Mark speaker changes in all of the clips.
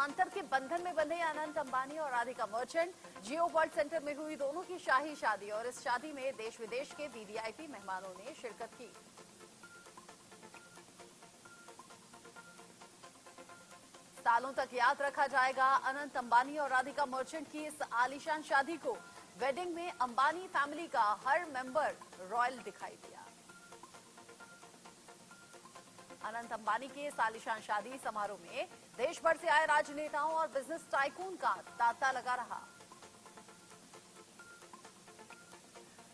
Speaker 1: समांतर के बंधन में बंधे अनंत अंबानी और राधिका मर्चेंट। जियो वर्ल्ड सेंटर में हुई दोनों की शाही शादी और इस शादी में देश विदेश के वीवीआईपी मेहमानों ने शिरकत की। सालों तक याद रखा जाएगा अनंत अंबानी और राधिका मर्चेंट की इस आलीशान शादी को। वेडिंग में अंबानी फैमिली का हर मेंबर रॉयल दिखाई दिया। अनंत अंबानी के इस आलीशान शादी समारोह में देश भर से आए राजनेताओं और बिजनेस टाइकून का तांता लगा रहा।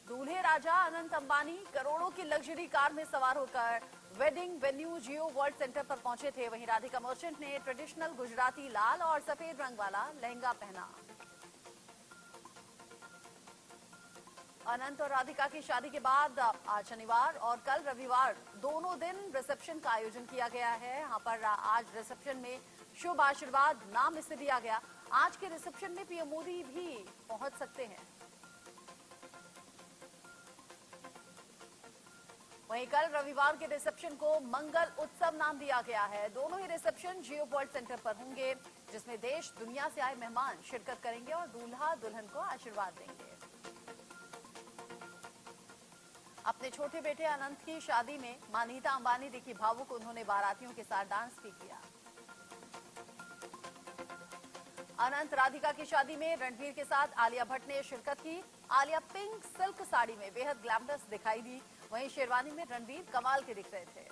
Speaker 1: दूल्हे राजा अनंत अंबानी करोड़ों की लग्जरी कार में सवार होकर वेडिंग वेन्यू जियो वर्ल्ड सेंटर पर पहुंचे थे। वहीं राधिका मर्चेंट ने ट्रेडिशनल गुजराती लाल और सफेद रंग वाला लहंगा पहना। अनंत और राधिका की शादी के बाद आज शनिवार और कल रविवार दोनों दिन रिसेप्शन का आयोजन किया गया है। यहाँ पर आज रिसेप्शन में शुभ आशीर्वाद नाम इससे दिया गया। आज के रिसेप्शन में पीएम मोदी भी पहुंच सकते हैं। वहीं कल रविवार के रिसेप्शन को मंगल उत्सव नाम दिया गया है। दोनों ही रिसेप्शन जियो वर्ल्ड सेंटर पर होंगे, जिसमें देश दुनिया से आए मेहमान शिरकत करेंगे और दूल्हा दुल्हन को आशीर्वाद देंगे। अपने छोटे बेटे अनंत की शादी में मां नीता अंबानी दिखी भावुक। उन्होंने बारातियों के साथ डांस भी किया। अनंत राधिका की शादी में रणबीर के साथ आलिया भट्ट ने शिरकत की। आलिया पिंक सिल्क साड़ी में बेहद ग्लैमरस दिखाई दी। वहीं शेरवानी में रणबीर कमाल के दिख रहे थे।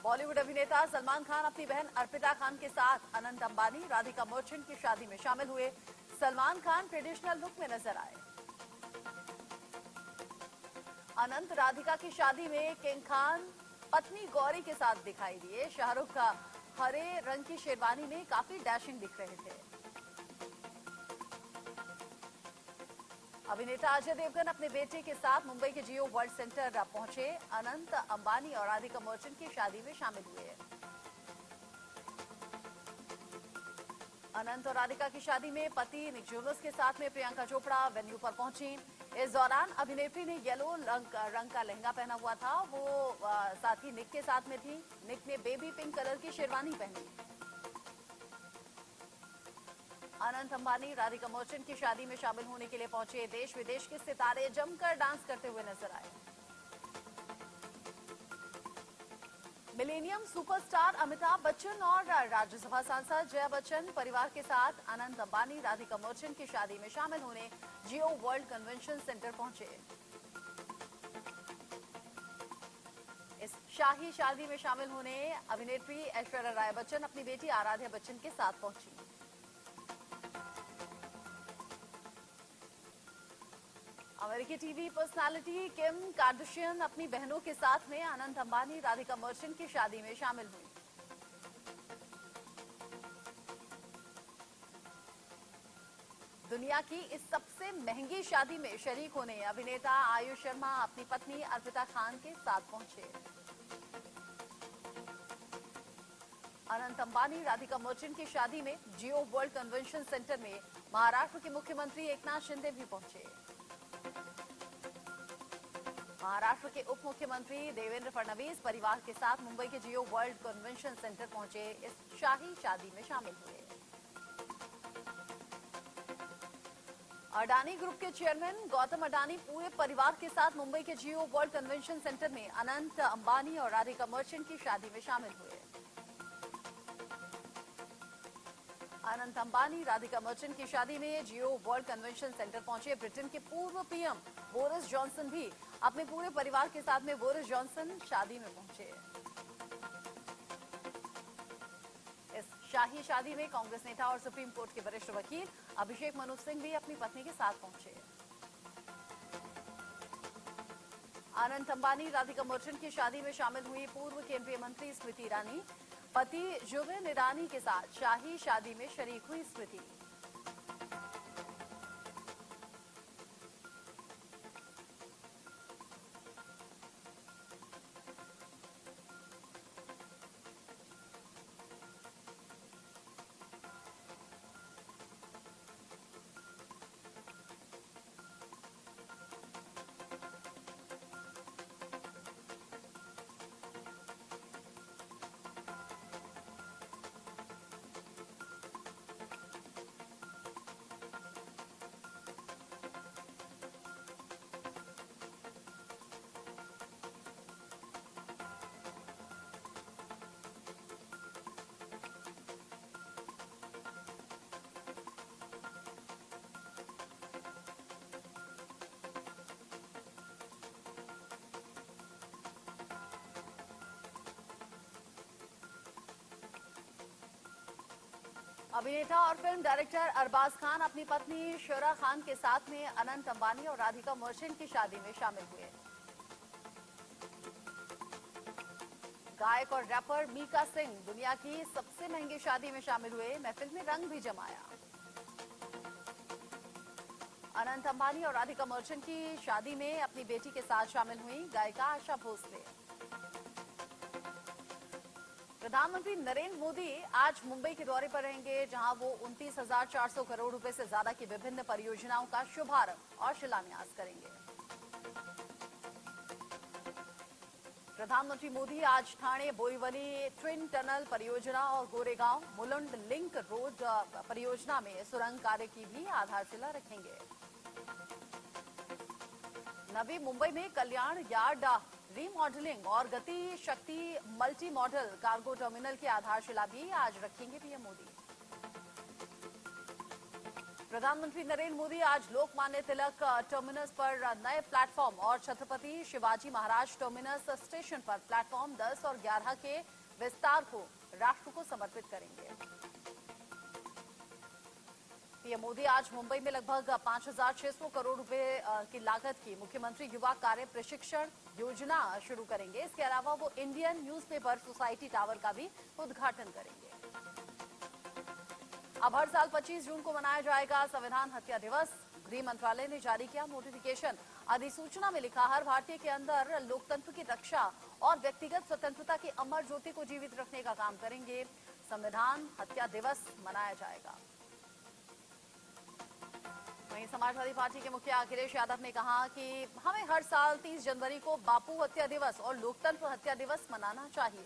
Speaker 1: बॉलीवुड अभिनेता सलमान खान अपनी बहन अर्पिता खान के साथ अनंत अंबानी राधिका मर्चेंट की शादी में शामिल हुए। सलमान खान ट्रेडिशनल लुक में नजर आए। अनंत राधिका की शादी में किंग खान पत्नी गौरी के साथ दिखाई दिए। शाहरुख का हरे रंग की शेरवानी में काफी डैशिंग दिख रहे थे। अभिनेता अजय देवगन अपने बेटे के साथ मुंबई के जियो वर्ल्ड सेंटर पहुंचे। अनंत अंबानी और राधिका मर्चेंट की शादी में शामिल हुए। अनंत और राधिका की शादी में पति निक जोनस के साथ में प्रियंका चोपड़ा वेन्यू पर पहुंची। इस दौरान अभिनेत्री ने येलो रंग का लहंगा पहना हुआ था। वो साथ ही निक के साथ में थी। निक ने बेबी पिंक कलर की शेरवानी पहनी। अनंत अंबानी राधिका मर्चेंट की शादी में शामिल होने के लिए पहुंचे। देश विदेश के सितारे जमकर डांस करते हुए नजर आए। मिलेनियम सुपरस्टार अमिताभ बच्चन और राज्यसभा सांसद जया बच्चन परिवार के साथ अनंत अंबानी राधिका मर्चेंट की शादी में शामिल होने जियो वर्ल्ड कन्वेंशन सेंटर पहुंचे। इस शाही शादी में शामिल होने अभिनेत्री ऐश्वर्या राय बच्चन अपनी बेटी आराध्या बच्चन के साथ पहुंची। अमेरिकी टीवी पर्सनालिटी किम कार्दाशियन अपनी बहनों के साथ में अनंत अंबानी राधिका मर्चेंट की शादी में शामिल हुई। दुनिया की इस सबसे महंगी शादी में शरीक होने अभिनेता आयुष शर्मा अपनी पत्नी अर्पिता खान के साथ पहुंचे। अनंत अंबानी राधिका मर्चेंट की शादी में जियो वर्ल्ड कन्वेंशन सेंटर में महाराष्ट्र के मुख्यमंत्री एकनाथ शिंदे भी पहुंचे। महाराष्ट्र के उप मुख्यमंत्री देवेंद्र फडणवीस परिवार के साथ मुंबई के जियो वर्ल्ड कन्वेंशन सेंटर पहुंचे। इस शाही शादी में शामिल हुए। अडानी ग्रुप के चेयरमैन गौतम अडानी पूरे परिवार के साथ मुंबई के जियो वर्ल्ड कन्वेंशन सेंटर में अनंत अंबानी और राधिका मर्चेंट की शादी में शामिल हुए। अनंत अंबानी राधिका मर्चेंट की शादी में जियो वर्ल्ड कन्वेंशन सेंटर पहुंचे। ब्रिटेन के पूर्व पीएम बोरिस जॉनसन भी अपने पूरे परिवार के साथ में बोरिस जॉनसन शादी में पहुंचे। इस शाही शादी में कांग्रेस नेता और सुप्रीम कोर्ट के वरिष्ठ वकील अभिषेक मनु सिंह भी अपनी पत्नी के साथ पहुंचे। अनंत अंबानी राधिका मर्चेंट की शादी में शामिल हुई पूर्व केंद्रीय मंत्री स्मृति ईरानी। पति जुबिन ईरानी के साथ शाही शादी में शरीक हुई स्मृति। अभिनेता और फिल्म डायरेक्टर अरबाज खान अपनी पत्नी शोरा खान के साथ में अनंत अंबानी और राधिका मर्चेंट की शादी में शामिल हुए। गायक और रैपर मीका सिंह दुनिया की सबसे महंगी शादी में शामिल हुए, महफिल में रंग भी जमाया। अनंत अंबानी और राधिका मर्चेंट की शादी में अपनी बेटी के साथ शामिल हुई गायिका आशा भोसले। प्रधानमंत्री नरेंद्र मोदी आज मुंबई के दौरे पर रहेंगे, जहां वो 29,400 करोड़ रुपए से ज्यादा की विभिन्न परियोजनाओं का शुभारंभ और शिलान्यास करेंगे। प्रधानमंत्री मोदी आज ठाणे बोरीवली ट्विन टनल परियोजना और गोरेगांव मुलुंड लिंक रोड परियोजना में सुरंग कार्य की भी आधारशिला रखेंगे। नवी मुंबई में कल्याण यार्ड रीमॉडलिंग और गति शक्ति मल्टी मॉडल कार्गो टर्मिनल की आधारशिला भी आज रखेंगे पीएम मोदी। प्रधानमंत्री नरेंद्र मोदी आज लोकमान्य तिलक टर्मिनस पर नए प्लेटफॉर्म और छत्रपति शिवाजी महाराज टर्मिनस स्टेशन पर प्लेटफॉर्म 10 और 11 के विस्तार को राष्ट्र को समर्पित करेंगे। पीएम मोदी आज मुंबई में लगभग 5,600 करोड़ रुपए की लागत की मुख्यमंत्री युवा कार्य प्रशिक्षण योजना शुरू करेंगे। इसके अलावा वो इंडियन न्यूज़पेपर सोसाइटी टावर का भी उद्घाटन करेंगे। अब हर साल 25 जून को मनाया जाएगा संविधान हत्या दिवस। गृह मंत्रालय ने जारी किया नोटिफिकेशन। अधिसूचना में लिखा, हर भारतीय के अंदर लोकतंत्र की रक्षा और व्यक्तिगत स्वतंत्रता की अमर ज्योति को जीवित रखने का काम करेंगे। संविधान हत्या दिवस मनाया जाएगा। वहीं समाजवादी पार्टी के मुखिया अखिलेश यादव ने कहा कि हमें हर साल 30 जनवरी को बापू हत्या दिवस और लोकतंत्र हत्या दिवस मनाना चाहिए।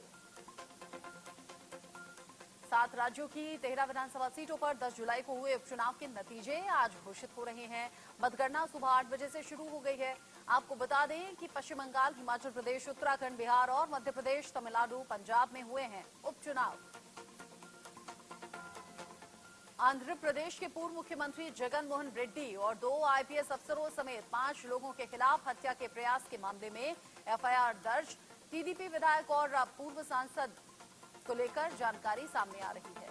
Speaker 1: 7 राज्यों की 13 विधानसभा सीटों पर 10 जुलाई को हुए उपचुनाव के नतीजे आज घोषित हो रहे हैं। मतगणना सुबह 8 बजे से शुरू हो गई है। आपको बता दें कि पश्चिम बंगाल, हिमाचल प्रदेश, उत्तराखंड, बिहार और मध्य प्रदेश, तमिलनाडु, पंजाब में हुए हैं उपचुनाव। आंध्र प्रदेश के पूर्व मुख्यमंत्री जगन मोहन रेड्डी और 2 आईपीएस अफसरों समेत 5 लोगों के खिलाफ हत्या के प्रयास के मामले में एफआईआर दर्ज। टीडीपी विधायक और पूर्व सांसद को लेकर जानकारी सामने आ रही है।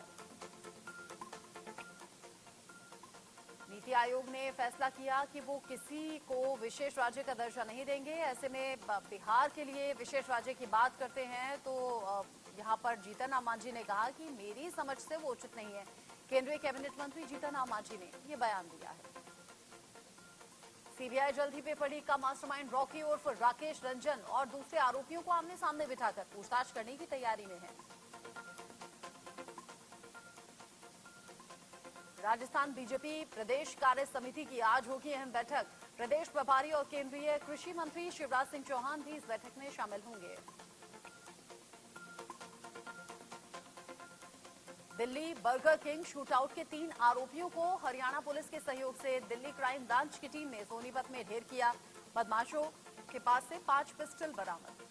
Speaker 1: नीति आयोग ने फैसला किया कि वो किसी को विशेष राज्य का दर्जा नहीं देंगे। ऐसे में बिहार के लिए विशेष राज्य की बात करते हैं तो यहां पर जीतन राम मांझी ने कहा कि मेरी समझ से वो उचित नहीं है। केंद्रीय कैबिनेट मंत्री जीतन राम मांझी ने ये बयान दिया है। सीबीआई जल्द ही पेपर लीक का मास्टरमाइंड रॉकी उर्फ राकेश रंजन और दूसरे आरोपियों को आमने सामने बिठाकर पूछताछ करने की तैयारी में है। राजस्थान बीजेपी प्रदेश कार्य समिति की आज होगी अहम बैठक। प्रदेश प्रभारी और केंद्रीय कृषि मंत्री शिवराज सिंह चौहान भी इस बैठक में शामिल होंगे। दिल्ली बर्गर किंग शूटआउट के 3 आरोपियों को हरियाणा पुलिस के सहयोग से दिल्ली क्राइम ब्रांच की टीम ने सोनीपत में ढेर किया। बदमाशों के पास से 5 पिस्टल बरामद।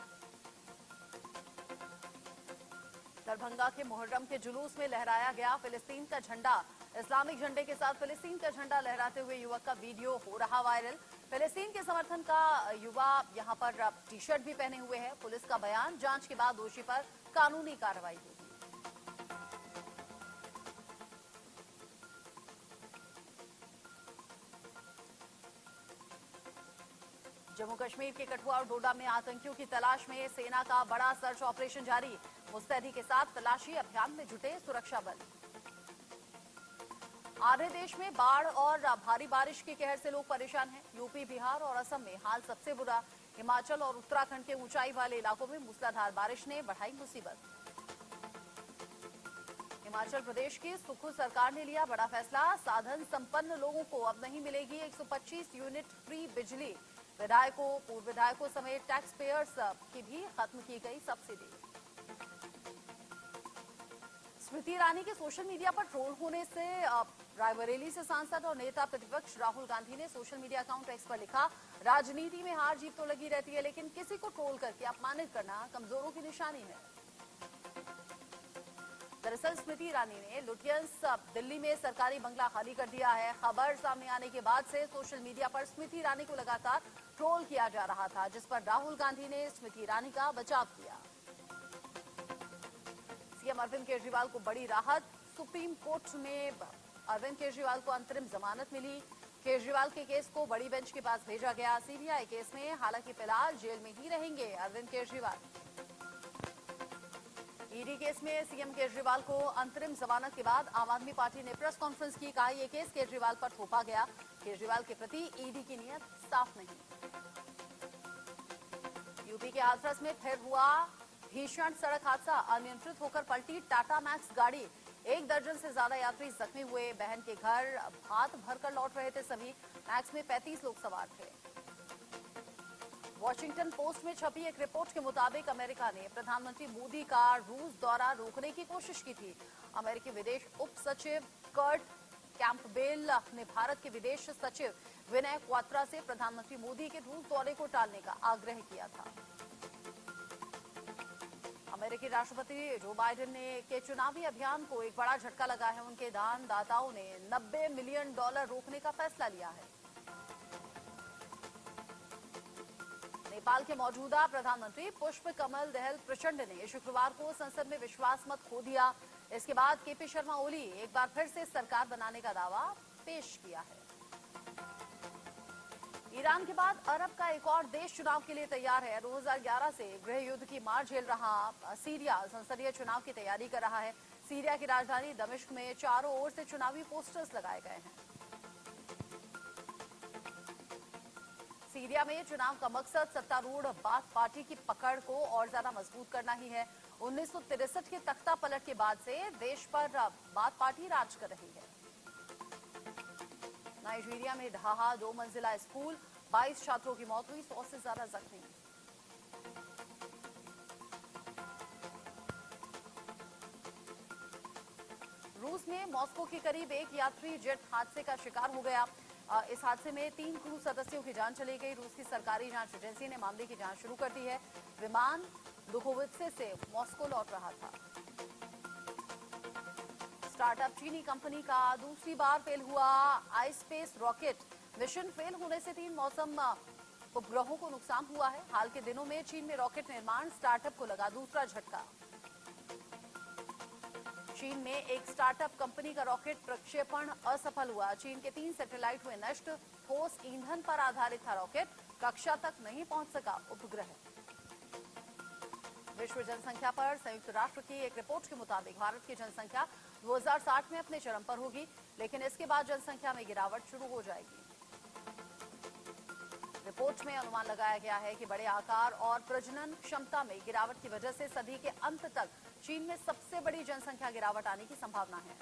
Speaker 1: दरभंगा के मुहर्रम के जुलूस में लहराया गया फिलिस्तीन का झंडा। इस्लामिक झंडे के साथ फिलिस्तीन का झंडा लहराते हुए युवक का वीडियो हो रहा वायरल। फिलिस्तीन के समर्थन का युवा यहां पर टी शर्ट भी पहने हुए है। पुलिस का बयान, जांच के बाद दोषी पर कानूनी कार्रवाई होगी। जम्मू कश्मीर के कठुआ और डोडा में आतंकियों की तलाश में सेना का बड़ा सर्च ऑपरेशन जारी। मुस्तैदी के साथ तलाशी अभियान में जुटे सुरक्षा बल। आधे देश में बाढ़ और भारी बारिश के कहर से लोग परेशान हैं। यूपी, बिहार और असम में हाल सबसे बुरा। हिमाचल और उत्तराखंड के ऊंचाई वाले इलाकों में मूसलाधार बारिश ने बढ़ाई मुसीबत। हिमाचल प्रदेश की सुखू सरकार ने लिया बड़ा फैसला। साधन संपन्न लोगों को अब नहीं मिलेगी 125 यूनिट फ्री बिजली। विधायकों, पूर्व विधायकों समेत टैक्स पेयर्स की भी खत्म की गई सब्सिडी। स्मृति ईरानी के सोशल मीडिया पर ट्रोल होने से रायबरेली से सांसद और नेता प्रतिपक्ष राहुल गांधी ने सोशल मीडिया अकाउंट एक्स पर लिखा, राजनीति में हार जीत तो लगी रहती है, लेकिन किसी को ट्रोल करके अपमानित करना कमजोरों की निशानी है। दरअसल स्मृति ईरानी ने लुटियंस दिल्ली में सरकारी बंगला खाली कर दिया है। खबर सामने आने के बाद से सोशल मीडिया पर स्मृति ईरानी को लगातार ट्रोल किया जा रहा था, जिस पर राहुल गांधी ने स्मृति ईरानी का बचाव किया। सीएम अरविंद केजरीवाल को बड़ी राहत। सुप्रीम कोर्ट में अरविंद केजरीवाल को अंतरिम जमानत मिली। केजरीवाल के केस को बड़ी बेंच के पास भेजा गया। सीबीआई केस में हालांकि फिलहाल जेल में ही रहेंगे अरविंद केजरीवाल। ईडी केस में सीएम केजरीवाल को अंतरिम जमानत के बाद आम आदमी पार्टी ने प्रेस कॉन्फ्रेंस की। कहा यह केस केजरीवाल पर थोपा गया। केजरीवाल के प्रति ईडी की नीयत साफ नहीं। यूपी के हाथरस में फिर हुआ भीषण सड़क हादसा। अनियंत्रित होकर पलटी टाटा मैक्स गाड़ी। 1 दर्जन से ज्यादा यात्री जख्मी हुए। बहन के घर भात भरकर लौट रहे थे सभी। मैक्स में 35 लोग सवार थे। वॉशिंगटन पोस्ट में छपी एक रिपोर्ट के मुताबिक अमेरिका ने प्रधानमंत्री मोदी का रूस दौरा रोकने की कोशिश की थी। अमेरिकी विदेश उप सचिव कर्ट कैंपबेल ने भारत के विदेश सचिव विनय क्वात्रा से प्रधानमंत्री मोदी के रूस दौरे को टालने का आग्रह किया था। अमेरिकी राष्ट्रपति जो बाइडेन के चुनावी अभियान को एक बड़ा झटका लगा है। उनके दानदाताओं ने $90 मिलियन रोकने का फैसला लिया है। नेपाल के मौजूदा प्रधानमंत्री पुष्प कमल दहल प्रचंड ने शुक्रवार को संसद में विश्वास मत खो दिया। इसके बाद केपी शर्मा ओली एक बार फिर से सरकार बनाने का दावा पेश किया है। ईरान के बाद अरब का एक और देश चुनाव के लिए तैयार है। 2011 से गृह युद्ध की मार झेल रहा सीरिया संसदीय चुनाव की तैयारी कर रहा है। सीरिया की राजधानी दमिश्क में चारों ओर से चुनावी पोस्टर्स लगाए गए हैं। सीरिया में चुनाव का मकसद सत्तारूढ़ बाथ पार्टी की पकड़ को और ज्यादा मजबूत करना ही है। 1963 के तख्ता पलट के बाद से देश पर बाथ पार्टी राज कर रही है। नाइजीरिया में ढहा 2 मंजिला स्कूल। 22 छात्रों की मौत हुई, 100 से ज्यादा जख्मी। रूस में मॉस्को के करीब एक यात्री जेट हादसे का शिकार हो गया। इस हादसे में 3 क्रू सदस्यों की जान चली गई। रूस की सरकारी जांच एजेंसी ने मामले की जांच शुरू कर दी है। विमान लुकोवित्से से मॉस्को लौट रहा था। स्टार्टअप चीनी कंपनी का दूसरी बार फेल हुआ आईस्पेस रॉकेट। मिशन फेल होने से 3 मौसम उपग्रहों को नुकसान हुआ है। हाल के दिनों में चीन में रॉकेट निर्माण स्टार्टअप को लगा दूसरा झटका। चीन में एक स्टार्टअप कंपनी का रॉकेट प्रक्षेपण असफल हुआ। चीन के 3 सैटेलाइट हुए नष्ट। ठोस ईंधन पर आधारित था रॉकेट। कक्षा तक नहीं पहुंच सका उपग्रह। विश्व जनसंख्या पर संयुक्त राष्ट्र की एक रिपोर्ट के मुताबिक भारत की जनसंख्या 2060 में अपने चरम पर होगी, लेकिन इसके बाद जनसंख्या में गिरावट शुरू हो जाएगी। रिपोर्ट में अनुमान लगाया गया है कि बड़े आकार और प्रजनन क्षमता में गिरावट की वजह से सदी के अंत तक चीन में सबसे बड़ी जनसंख्या गिरावट आने की संभावना है।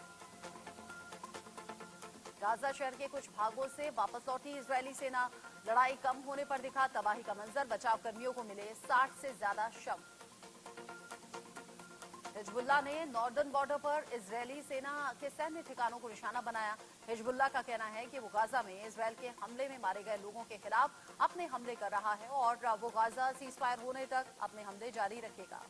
Speaker 1: गाजा शहर के कुछ भागों से वापस लौटी इजरायली सेना। लड़ाई कम होने पर दिखा तबाही का मंजर। बचाव कर्मियों को मिले 60 से ज्यादा शव। हिजबुल्लाह ने नॉर्दर्न बॉर्डर पर इजरायली सेना के सैन्य ठिकानों को निशाना बनाया। हिजबुल्लाह का कहना है कि वो गाजा में इजरायल के हमले में मारे गए लोगों के खिलाफ अपने हमले कर रहा है और वो गाजा सीज फायर होने तक अपने हमले जारी रखेगा।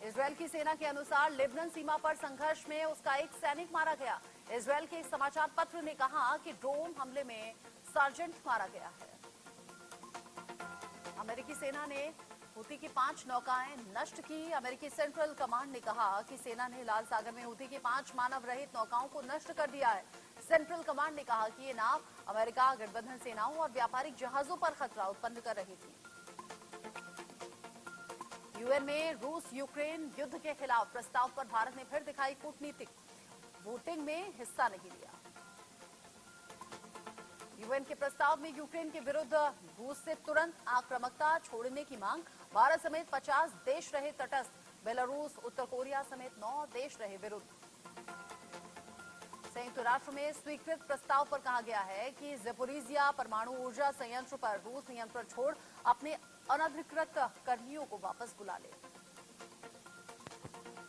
Speaker 1: इजरायल की सेना के अनुसार लेबनान सीमा पर संघर्ष में उसका एक सैनिक मारा गया। इजरायल के एक समाचार पत्र ने कहा कि ड्रोन हमले में सार्जेंट मारा गया है। अमेरिकी सेना ने हूती की 5 नौकाएं नष्ट की। अमेरिकी सेंट्रल कमांड ने कहा कि सेना ने लाल सागर में हूती की 5 मानव रहित नौकाओं को नष्ट कर दिया है। सेंट्रल कमांड ने कहा कि ये नाव अमेरिका, गठबंधन सेनाओं और व्यापारिक जहाजों पर खतरा उत्पन्न कर रही थी। यूएन में रूस यूक्रेन युद्ध के खिलाफ प्रस्ताव पर भारत ने फिर दिखाई कूटनीतिक। वोटिंग में हिस्सा नहीं लिया। यूएन के प्रस्ताव में यूक्रेन के विरुद्ध रूस से तुरंत आक्रामकता छोड़ने की मांग। भारत समेत 50 देश रहे तटस्थ। बेलारूस, उत्तर कोरिया समेत 9 देश रहे विरुद्ध। संयुक्त राष्ट्र में स्वीकृत प्रस्ताव पर कहा गया है कि ज़पोरिजिया परमाणु ऊर्जा संयंत्र पर रूस नियंत्रण छोड़ अपने अनधिकृत कर्मियों को वापस बुला ले।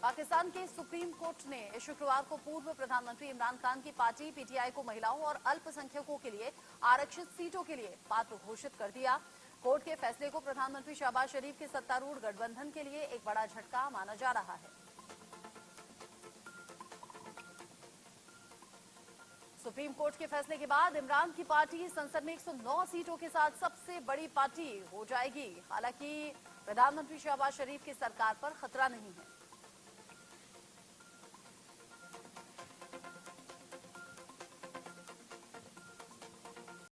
Speaker 1: पाकिस्तान के सुप्रीम कोर्ट ने शुक्रवार को पूर्व प्रधानमंत्री इमरान खान की पार्टी पीटीआई को महिलाओं और अल्पसंख्यकों के लिए आरक्षित सीटों के लिए पात्र घोषित कर दिया। कोर्ट के फैसले को प्रधानमंत्री शहबाज शरीफ के सत्तारूढ़ गठबंधन के लिए एक बड़ा झटका माना जा रहा है। सुप्रीम कोर्ट के फैसले के बाद इमरान की पार्टी संसद में 109 सीटों के साथ सबसे बड़ी पार्टी हो जाएगी। हालांकि प्रधानमंत्री शहबाज शरीफ की सरकार पर खतरा नहीं है।